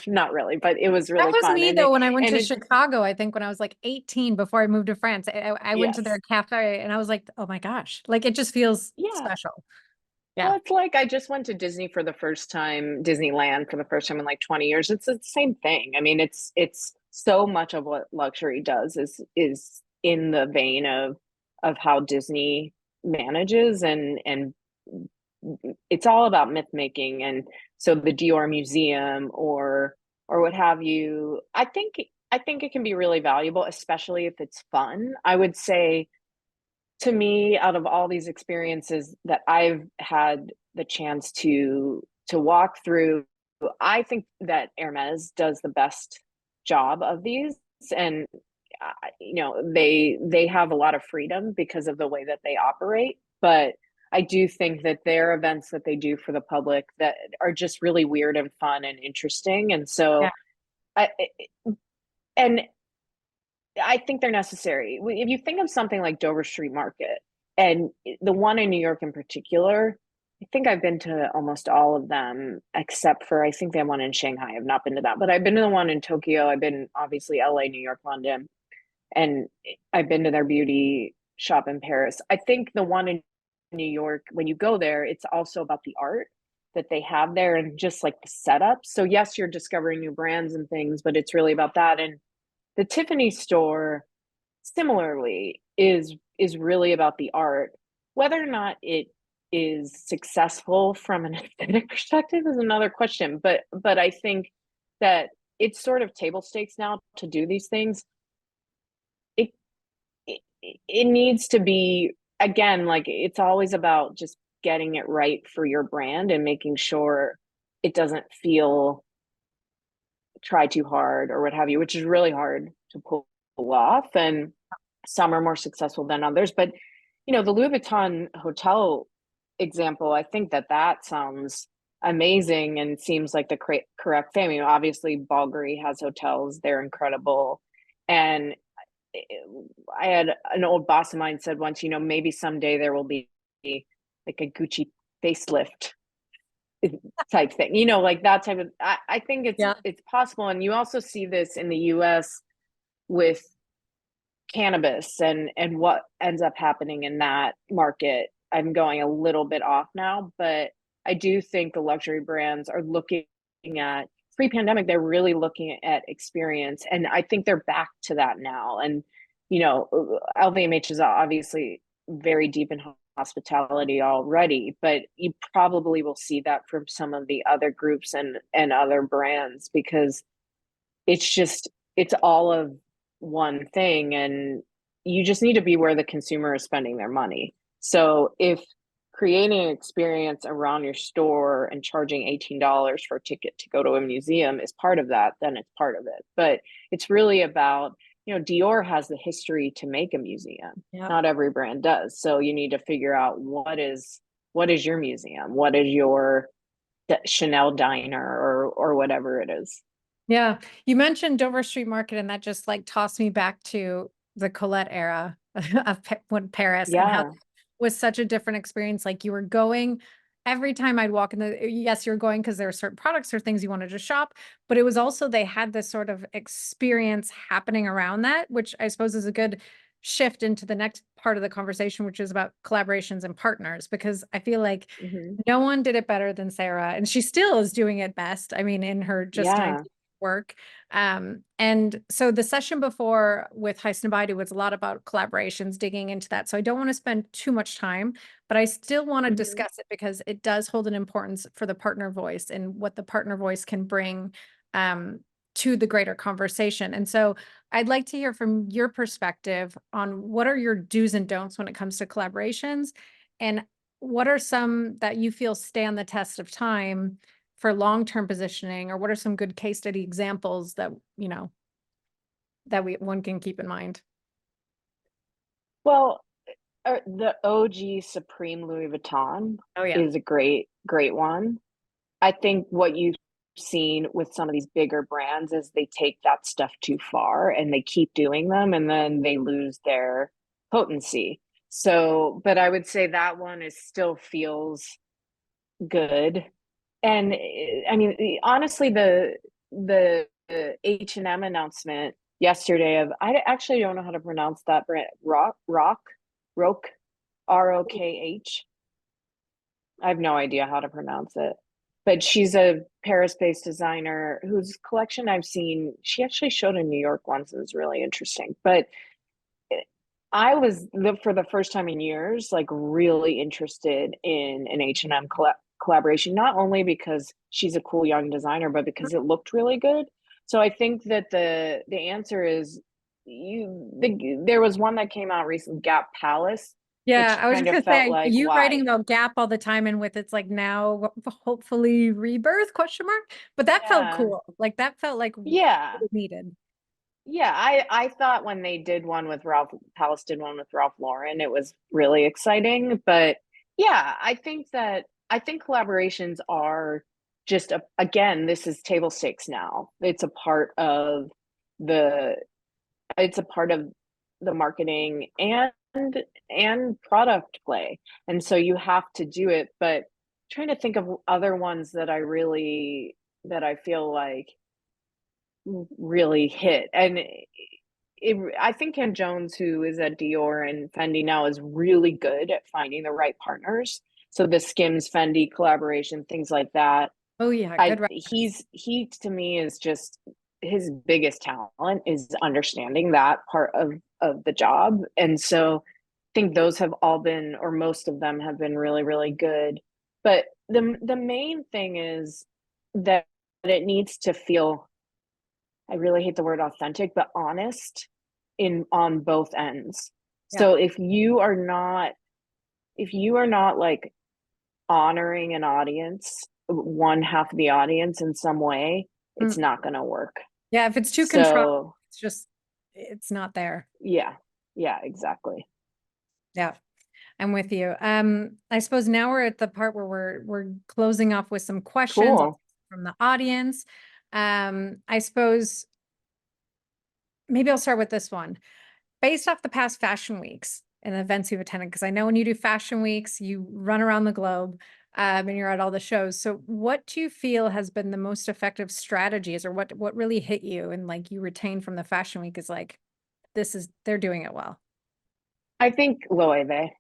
Not really, but it was That really was fun. me And though when I went to it, Chicago, I think when I was like 18 before I moved to France. I went to their yes, cafe and I was like, oh my gosh, like it just feels yeah. special. Yeah. Well, it's like I just went to Disney for the first time, Disneyland for the first time in like 20 years. It's the same thing. I mean, it's so much of what luxury does is in the vein of how Disney manages, and it's all about myth making. And so the Dior Museum or what have you, I think it can be really valuable, especially if it's fun. I would say, to me, out of all these experiences that I've had the chance to walk through, I think that Hermes does the best job of these. And they have a lot of freedom because of the way that they operate, but I do think that their events that they do for the public that are just really weird and fun and interesting. And Yeah. so I and I think they're necessary. If you think of something like Dover Street Market, and the one in New York in particular, I think I've been to almost all of them except for, I think they have one in Shanghai. I've not been to that, but I've been to the one in Tokyo. I've been, obviously, LA, New York, London, and I've been to their beauty shop in Paris. I think the one in New York, when you go there, it's also about the art that they have there and just like the setup. So yes, you're discovering new brands and things, but it's really about that. And the Tiffany store, similarly, is really about the art. Whether or not it is successful from an aesthetic perspective is another question. But I think that it's sort of table stakes now to do these things. It it needs to be, again, like, it's always about just getting it right for your brand and making sure it doesn't feel try too hard or what have you, which is really hard to pull off. And some are more successful than others. But, the Louis Vuitton hotel example, I think that sounds amazing and seems like the correct thing. I mean, obviously, Bulgari has hotels, they're incredible. And I had an old boss of mine said once, maybe someday there will be like a Gucci facelift type thing, like that type of. I think Yeah. it's possible, and you also see this in the U.S. with cannabis and what ends up happening in that market. I'm going a little bit off now, but I do think the luxury brands are looking at, pre-pandemic, they're really looking at experience, and I think they're back to that now. And LVMH is obviously very deep in hospitality already, but you probably will see that from some of the other groups and other brands, because it's all of one thing, and you just need to be where the consumer is spending their money. So if creating an experience around your store and charging $18 for a ticket to go to a museum is part of that, then it's part of it. But it's really about, Dior has the history to make a museum. Yep. Not every brand does. So you need to figure out what is your museum? What is your Chanel diner or whatever it is? Yeah. You mentioned Dover Street Market, and that just like tossed me back to the Colette era of Paris, and how Yeah. was such a different experience. Like you were going every time I'd walk in yes, you're going because there are certain products or things you wanted to shop, but it was also, they had this sort of experience happening around that, which I suppose is a good shift into the next part of the conversation, which is about collaborations and partners, because I feel like Mm-hmm. no one did it better than Sarah, and she still is doing it best. I mean, in her just Yeah. 19 work. And so the session before with Highsnobiety was a lot about collaborations, digging into that. So I don't want to spend too much time, but I still want to Mm-hmm. discuss it because it does hold an importance for the partner voice and what the partner voice can bring um, to the greater conversation. And so I'd like to hear from your perspective on what are your do's and don'ts when it comes to collaborations, and what are some that you feel stand the test of time for long-term positioning, or what are some good case study examples that, that one can keep in mind? Well, the OG Supreme Louis Vuitton Oh yeah. is a great one. I think what you've seen with some of these bigger brands is they take that stuff too far and they keep doing them and then they lose their potency. So, but I would say that one is still feels good. And I mean, honestly, the H&M announcement yesterday of, I actually don't know how to pronounce that brand, Roke, ROKH. I have no idea how to pronounce it. But she's a Paris-based designer whose collection I've seen. She actually showed in New York once. It was really interesting. But I was, for the first time in years, like really interested in an H&M collaboration, not only because she's a cool young designer, but because it looked really good. So I think that the answer is there was one that came out recently, Gap Palace, Yeah, which I was kind of gonna felt say, like, you writing why? about Gap all the time, and with it's like now hopefully rebirth question mark, but that felt Yeah. cool. Like that felt like Yeah. needed. Yeah, I thought when they did one with Ralph Palace did one with Ralph Lauren, it was really exciting. But yeah, I think collaborations are just again, this is table stakes now. The it's a part of the marketing and product play. And so you have to do it. But trying to think of other ones that I feel like really hit. And I think Ken Jones, who is at Dior and Fendi now, is really good at finding the right partners. So the Skims Fendi collaboration, things like that. Oh yeah, good reference. He to me is just, his biggest talent is understanding that part of the job. And so I think those have all been, or most of them have been really good. But the main thing is that it needs to feel, I really hate the word authentic, but honest in on both ends. Yeah. So if you are not like honoring an audience, one half of the audience in some way, Mm. it's not going to work. Yeah, if it's too control, So, it's just, it's not there. yeah. Yeah, exactly. Yeah. I'm with you. I suppose now we're at the part where we're closing off with some questions Cool. from the audience. I suppose maybe I'll start with this one. Based off the past fashion weeks and events you've attended, because I know when you do fashion weeks, you run around the globe, and you're at all the shows. So what do you feel has been the most effective strategies, or what really hit you and like you retain from the fashion week is like, they're doing it well? I think Loewe.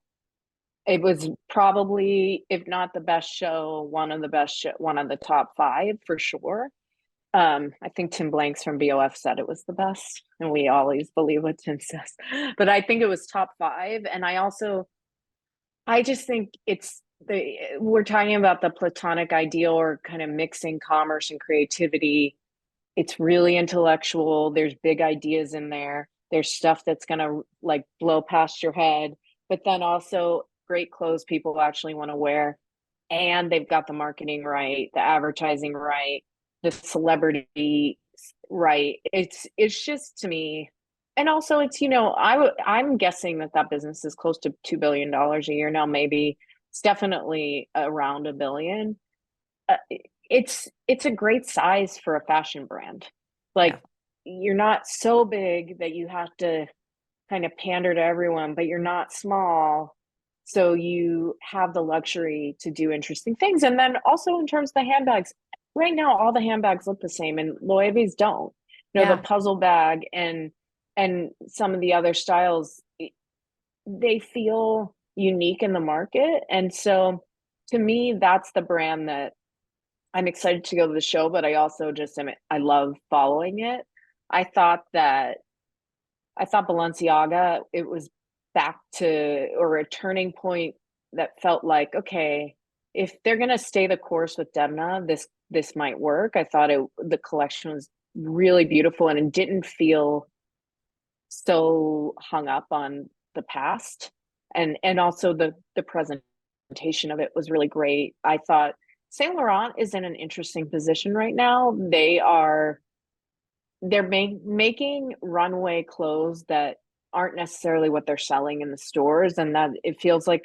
It was probably, if not the best show, one of the top five for sure. I think Tim Blanks from BOF said it was the best, and we always believe what Tim says. But I think it was top five, and I just think we're talking about the platonic ideal, or kind of mixing commerce and creativity. It's really intellectual. There's big ideas in there. There's stuff that's gonna like blow past your head, but then also great clothes people actually want to wear, and they've got the marketing right, the advertising right, the celebrity right. It's just, to me, and also it's, I'm guessing that business is close to $2 billion a year now. Maybe it's definitely around a billion. uh, it's a great size for a fashion brand. Yeah. Like, you're not so big that you have to kind of pander to everyone, but you're not small. So you have the luxury to do interesting things. And then also in terms of the handbags, right now all the handbags look the same and Loewe's don't. The Yeah. puzzle bag and some of the other styles, they feel unique in the market. And so to me, that's the brand that I'm excited to go to the show, but I also just I love following it. I thought that I thought Balenciaga, it was back to, or a turning point that felt like, okay, if they're gonna stay the course with Demna, this might work. I thought the collection was really beautiful and it didn't feel so hung up on the past. And also the presentation of it was really great. I thought Saint Laurent is in an interesting position right now. They're making runway clothes that aren't necessarily what they're selling in the stores, and that it feels like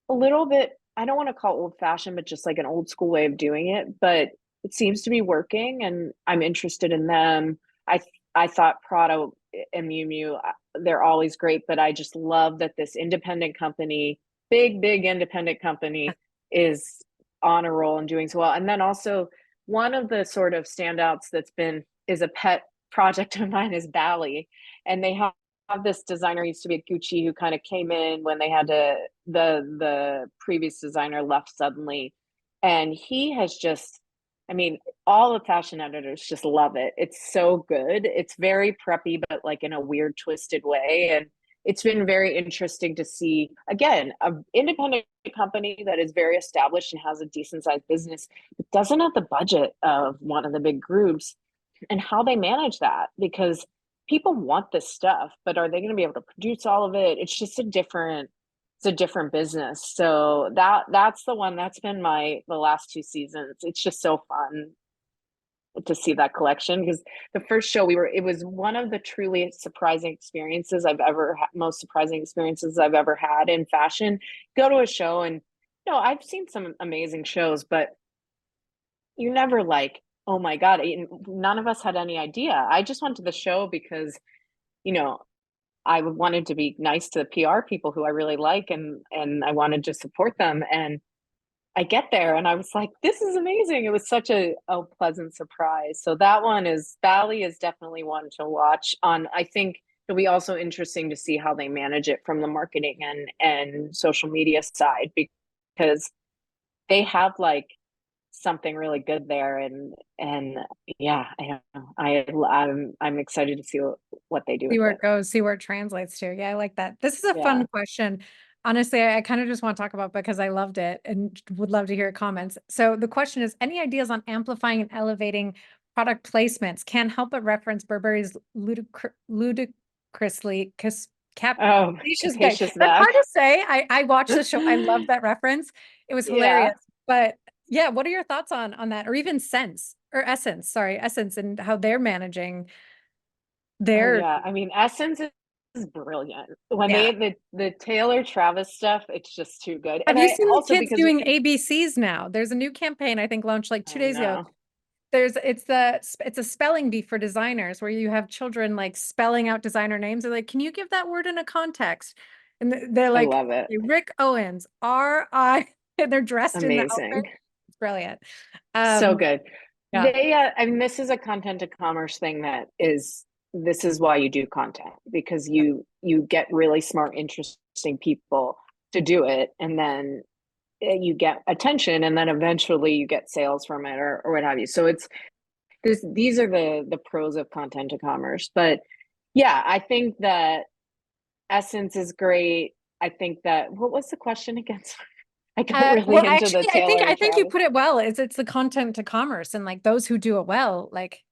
a little bit, I don't want to call it old fashioned, but just like an old school way of doing it, but it seems to be working and I'm interested in them. I thought Prada and Miu Miu, they're always great, but I just love that this independent company, big independent company, is on a roll and doing so well. And then also, one of the sort of standouts that's been is a pet project of mine is Bally, and they have this designer who used to be at Gucci who kind of came in when they had to, the previous designer left suddenly, and he has just, I mean, all the fashion editors just love it. It's so good. It's very preppy, but like in a weird, twisted way. And it's been very interesting to see, again, an independent company that is very established and has a decent sized business, but doesn't have the budget of one of the big groups, and how they manage that, because people want this stuff, but are they going to be able to produce all of it? It's a different business. So that's the one that's been the last 2 seasons. It's just so fun to see that collection, because the first show it was one of the truly surprising experiences I've ever had, most surprising experiences I've ever had in fashion. Go to a show and, I've seen some amazing shows, but you're never like, oh my God, none of us had any idea. I just went to the show because, you know, I wanted to be nice to the PR people who I really like, and I wanted to support them. And I get there and I was like, this is amazing. It was such a pleasant surprise. So Bally is definitely one to watch on. I think it'll be also interesting to see how they manage it from the marketing and social media side, because they have like something really good there. And yeah, I don't know. I'm excited to see what they do See with where it. it goes, see where it translates to. Yeah, I like that. This is a Yeah. fun question. Honestly, I kind of just want to talk about because I loved it and would love to hear comments. So the question is, any ideas on amplifying and elevating product placements? Can't help but reference Burberry's ludicrously Oh, capacious bag. capacious That's bag. hard to say. I watched the show. I love that reference. It was Yeah. hilarious. But yeah, what are your thoughts on that? Or even Essence and how they're managing Oh their, yeah. I mean, Essence is brilliant. When yeah. the Taylor Travis stuff, it's just too good. Have And you I seen the also, kids because doing ABCs now? There's a new campaign I think launched like 2 days ago. no, It's a spelling bee for designers where you have children like spelling out designer names. They're like, can you give that word in a context? And they're I like, love it. Rick Owens, R.I. And they're dressed in the outfit. Amazing. It's brilliant. So Um, good. yeah, I mean, this is a content to commerce thing this is why you do content, because yeah. you get really smart, interesting people to do it, and then you get attention, and then eventually you get sales from it, or what have you. So these are the pros of content to commerce. But yeah, I think that Essence is great. I think that, what was the question again? I got Well, really into the actually, Taylor I and think you Travis. put it well. It's the content to commerce and like those who do it well, like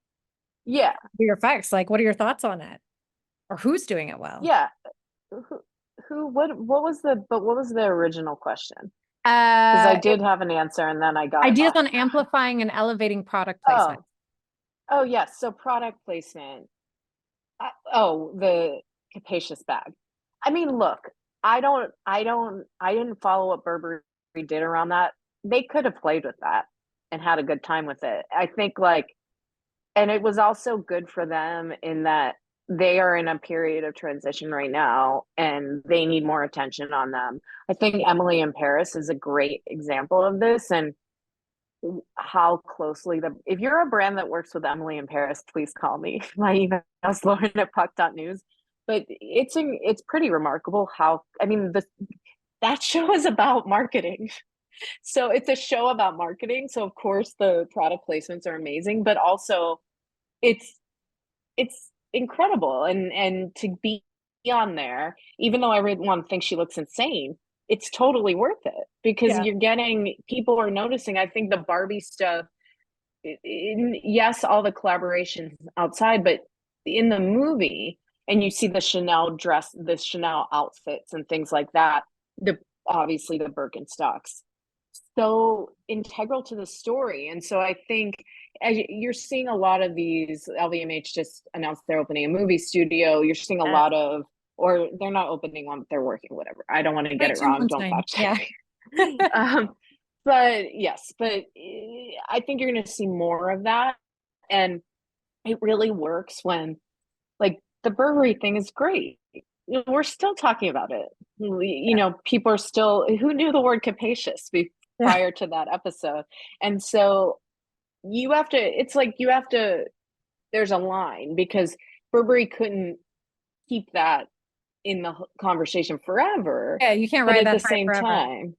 Yeah, your effects. Like, what are your thoughts on it? Or who's doing it well? yeah. what was the original question? Because I did have an answer and then I got Ideas off on track. amplifying and elevating product placement. Oh yes. So product placement. Oh, the capacious bag. I mean, look, I didn't follow what Burberry did around that. They could have played with that and had a good time with it. I think like, and it was also good for them in that they are in a period of transition right now and they need more attention on them. I think Emily in Paris is a great example of this. And how closely if you're a brand that works with Emily in Paris, please call me. My email is lauren@puck.news. But it's pretty remarkable how, I mean, that show is about marketing. So it's a show about marketing. So of course the product placements are amazing, but also it's it's incredible. And to be on there, even though everyone thinks she looks insane, it's totally worth it because Yeah. you're getting people are noticing. I think the Barbie stuff, yes, all the collaborations outside, but in the movie, and you see the Chanel dress, the Chanel outfits, and things like that. The obviously the Birkenstocks, so integral to the story, and so I think as you're seeing a lot of these. LVMH just announced they're opening a movie studio. You're seeing a lot of, or they're not opening one, they're working, whatever. I don't want to get Stay it tuned wrong. on Don't time. fact Yeah. check. But yes, but I think you're going to see more of that. And it really works when, like, the Burberry thing is great. We're still talking about it. People are still, who knew the word capacious Yeah. prior to that episode? And so it's like there's a line because Burberry couldn't keep that in the conversation forever. Yeah, you can't But ride at the that high same forever. time,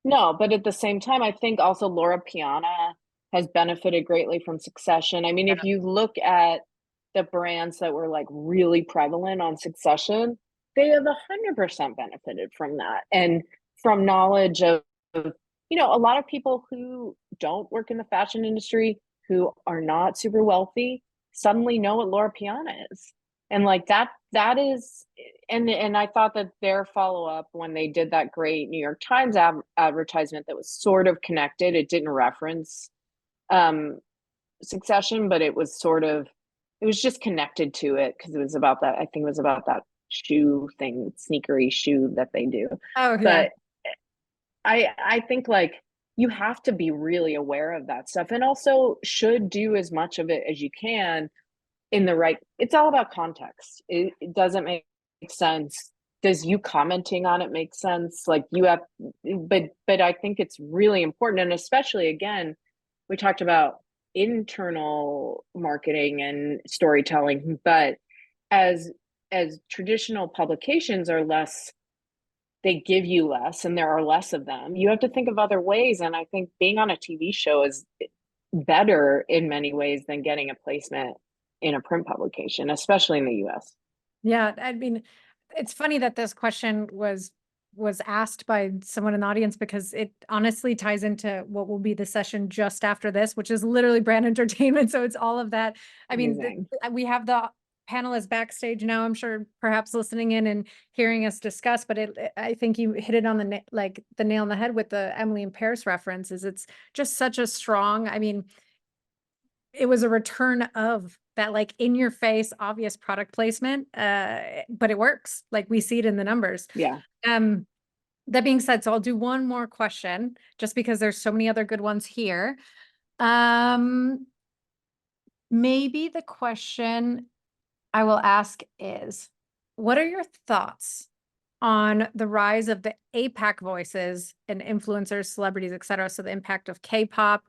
no, but at the same time, I think also Laura Piana has benefited greatly from Succession. I mean, if you look at the brands that were like really prevalent on Succession, they have 100% benefited from that and from knowledge of, a lot of people who don't work in the fashion industry, who are not super wealthy, suddenly know what Laura Piana is. And like that is, and I thought that their follow-up when they did that great New York Times advertisement that was sort of connected, it didn't reference Succession, but it was just connected to it because it was about that. I think it was about that shoe thing, sneakery shoe that they do. Oh, yeah. But I think like you have to be really aware of that stuff and also should do as much of it as you can in the right. It's all about context. It doesn't make sense. Does you commenting on it make sense? Like you have, but I think it's really important. And especially again, we talked about internal marketing and storytelling, but as traditional publications are less, they give you less and there are less of them, you have to think of other ways. And I think being on a TV show is better in many ways than getting a placement in a print publication, especially in the US. Yeah, I mean, it's funny that this question was asked by someone in the audience because it honestly ties into what will be the session just after this, which is literally brand entertainment. So it's all of that. I mean, Amazing. we have the panelists backstage now, I'm sure perhaps listening in and hearing us discuss, but I think you hit it on the nail on the head with the Emily in Paris references. It's just such a strong, I mean, it was a return of that like in your face obvious product placement, but it works. Like we see it in the numbers. Yeah. That being said, so I'll do one more question just because there's so many other good ones here. Maybe the question I will ask is, what are your thoughts on the rise of the APAC voices and influencers, celebrities, etc.? So the impact of K-pop.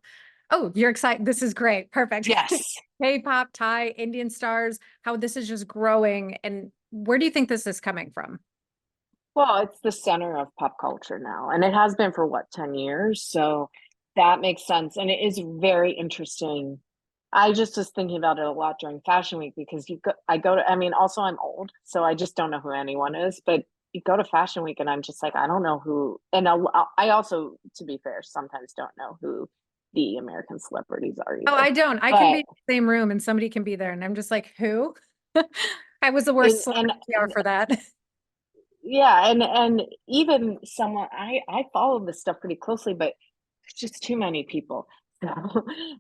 Oh, you're excited. This is great. Perfect. Yes. K-pop, Thai, Indian stars, how this is just growing. And where do you think this is coming from? Well, it's the center of pop culture now, and it has been for what, 10 years? So that makes sense. And it is very interesting. I just was thinking about it a lot during Fashion Week because I mean, also I'm old, so I just don't know who anyone is, but you go to Fashion Week and I'm just like, I don't know who. And I also, to be fair, sometimes don't know who the American celebrities are Oh, either. I don't. I can But be in the same room and somebody can be there. And I'm just like, who? I was the worst and celebrity PR for that. Yeah, and even someone I follow this stuff pretty closely, but there's just too many people. So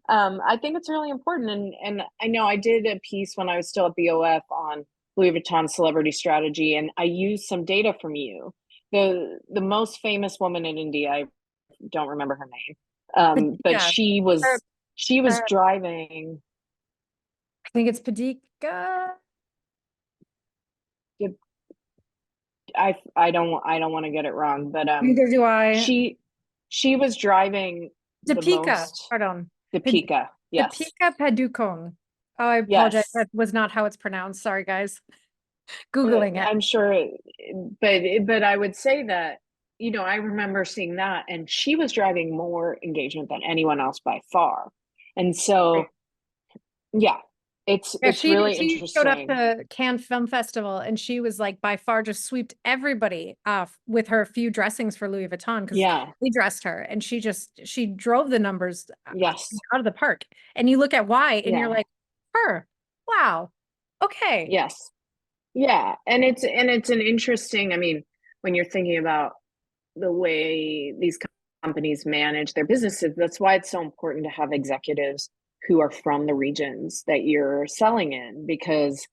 I think it's really important. And I know I did a piece when I was still at BOF on Louis Vuitton celebrity strategy, and I used some data from you. The most famous woman in India, I don't remember her name, but Yeah. she was Uh, driving. I think it's Padika. I don't want to get it wrong, but Neither do I. she she was driving the Deepika, most. pardon. The Pad- Pika, yes, Deepika Padukone. Oh, I apologize. yes, That was not how it's pronounced. Sorry, guys. Googling it. I'm sure, but I would say that, I remember seeing that, and she was driving more engagement than anyone else by far, and Right. so yeah, Yeah, it's really she showed up interesting. to Cannes Film Festival and she was like by far just swept everybody off with her few dressings for Louis Vuitton because Yeah, they dressed her and she drove the numbers yes, out of the park. And you look at why and you're yeah, like, her, wow, okay. yes, yeah, and it's an interesting. I mean, when you're thinking about the way these companies manage their businesses. That's why it's so important to have executives who are from the regions that you're selling in, because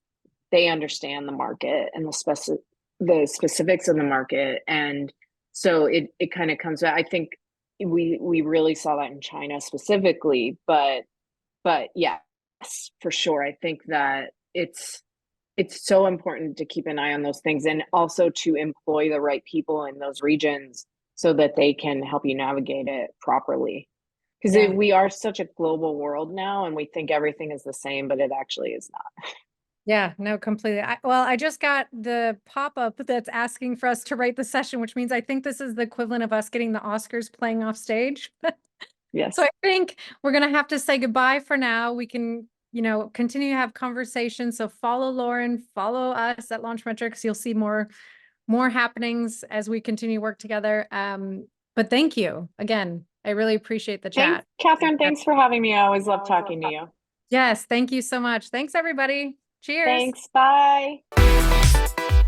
they understand the market and the specifics of the market. And so it kind of comes out. I think we really saw that in China specifically, but yes, for sure. I think that it's so important to keep an eye on those things, and also to employ the right people in those regions so that they can help you navigate it properly. Because Yeah. we are such a global world now, and we think everything is the same, but it actually is not. Yeah, no, completely. Well, I just got the pop-up that's asking for us to rate the session, which means I think this is the equivalent of us getting the Oscars playing off stage. So Yes. I think we're going to have to say goodbye for now. We can, continue to have conversations. So follow Lauren, follow us at Launchmetrics. You'll see more happenings as we continue to work together. But thank you again. I really appreciate the Thanks, chat. Catherine. Thanks for having me. I always love talking to you. Yes, thank you so much. Thanks, everybody. Cheers. Thanks. Bye.